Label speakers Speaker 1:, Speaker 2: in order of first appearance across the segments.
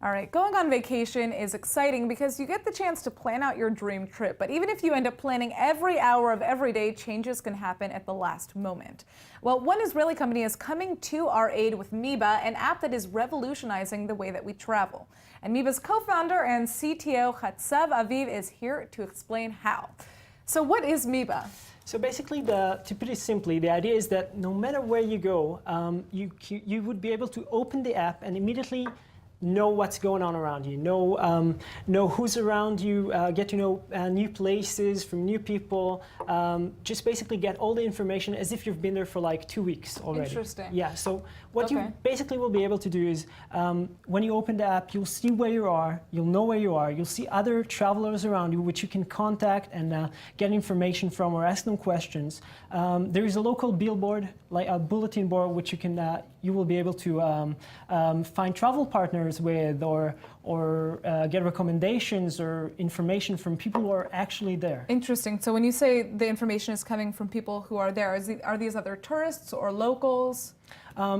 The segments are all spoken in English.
Speaker 1: All right, going on vacation is exciting because you get the chance to plan out your dream trip. But even if you end up planning every hour of every day, changes can happen at the last moment. Well, one Israeli company is coming to our aid with Meeba, an app that is revolutionizing the way that we travel. And Meeba's co-founder and CTO, Hatzav Aviv, is here to explain how. So what is Meeba?
Speaker 2: So basically, to put it simply, the idea is that no matter where you go, you would be able to open the app and immediately know what's going on around you, know who's around you, get to know new places from new people, just basically get all the information as if you've been there for like 2 weeks already.
Speaker 1: Interesting.
Speaker 2: Yeah, so what you basically will be able to do is when you open the app, you'll see where you are, you'll know where you are, you'll see other travelers around you which you can contact and get information from or ask them questions. There is a local billboard, like a bulletin board, which you will be able to find travel partners with or get recommendations or information from people who are actually there.
Speaker 1: Interesting. So when you say the information is coming from people who are there, are these other tourists or locals?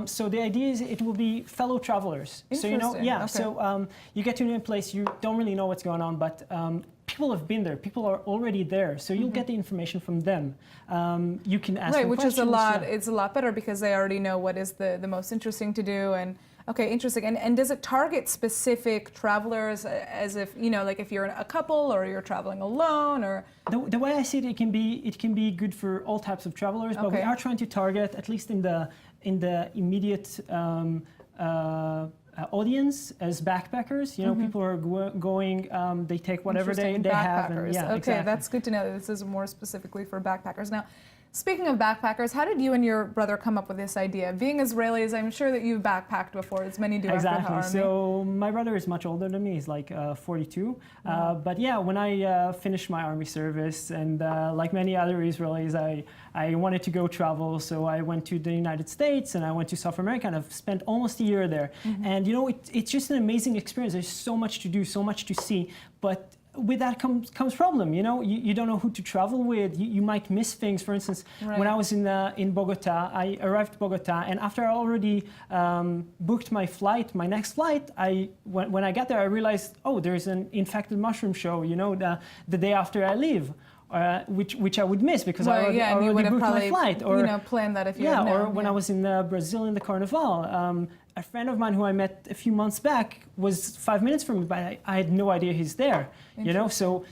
Speaker 2: So the idea is it will be fellow travelers. So you get to a new place, you don't really know what's going on, but people have been there, people are already there, so you'll get the information from them. You can ask them
Speaker 1: which
Speaker 2: questions.
Speaker 1: It's a lot better because they already know what is the most interesting to do. And okay, interesting. And does it target specific travelers as if, like if you're a couple or you're traveling alone or?
Speaker 2: The way I see it, it can be good for all types of travelers, but we are trying to target, at least in the immediate audience, as backpackers. People are going, they take whatever they have. And,
Speaker 1: exactly. That's good to know that this is more specifically for backpackers. Now, speaking of backpackers, how did you and your brother come up with this idea? Being Israelis, I'm sure that you've backpacked before, as many do after the army.
Speaker 2: So my brother is much older than me. He's like 42. But yeah, when I finished my army service, and like many other Israelis, I wanted to go travel. So I went to the United States and I went to South America, and I've spent almost a year there. And it's just an amazing experience. There's so much to do, so much to see. But with that comes problem. You don't know who to travel with. You might miss things. For instance, when I was in Bogota, I arrived in Bogota, and after I already booked my next flight, when I got there, I realized, oh, there's an infected mushroom show. The day after I leave. Which I would miss because I already booked my flight. Or
Speaker 1: planned that if you had known.
Speaker 2: Or when I was in Brazil in the Carnival, a friend of mine who I met a few months back was 5 minutes from me, but I had no idea he's there. So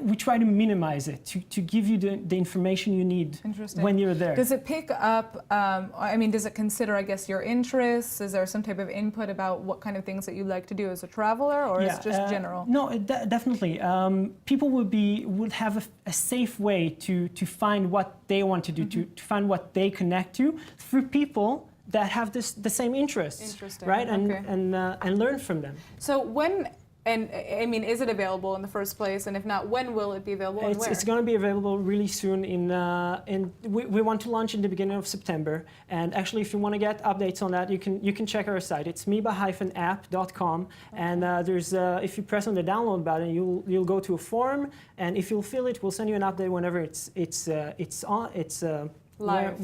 Speaker 2: we try to minimize it to give you the information you need when you're there.
Speaker 1: Does it pick up, does it consider, I guess, your interests? Is there some type of input about what kind of things that you like to do as a traveler, or is it just general?
Speaker 2: No, definitely. People would have a safe way to find what they want to do, to find what they connect to through people that have the same interests, right? And learn from them.
Speaker 1: So is it available in the first place? And if not, when will it be available and where?
Speaker 2: It's going to be available really soon. We want to launch in the beginning of September. And actually, if you want to get updates on that, you can check our site. It's meeba-app.com. And there's if you press on the download button, you'll go to a form. And if you'll fill it, we'll send you an update whenever it's
Speaker 1: live.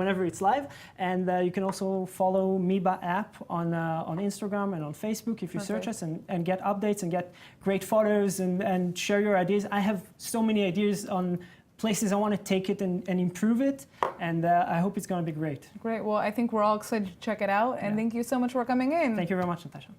Speaker 2: Whenever it's live. And you can also follow Meeba app on Instagram and on Facebook if you search us and get updates and get great photos and share your ideas. I have so many ideas on places I want to take it and improve it, and I hope it's going to be great.
Speaker 1: Great. Well, I think we're all excited to check it out, and thank you so much for coming in.
Speaker 2: Thank you very much, Natasha.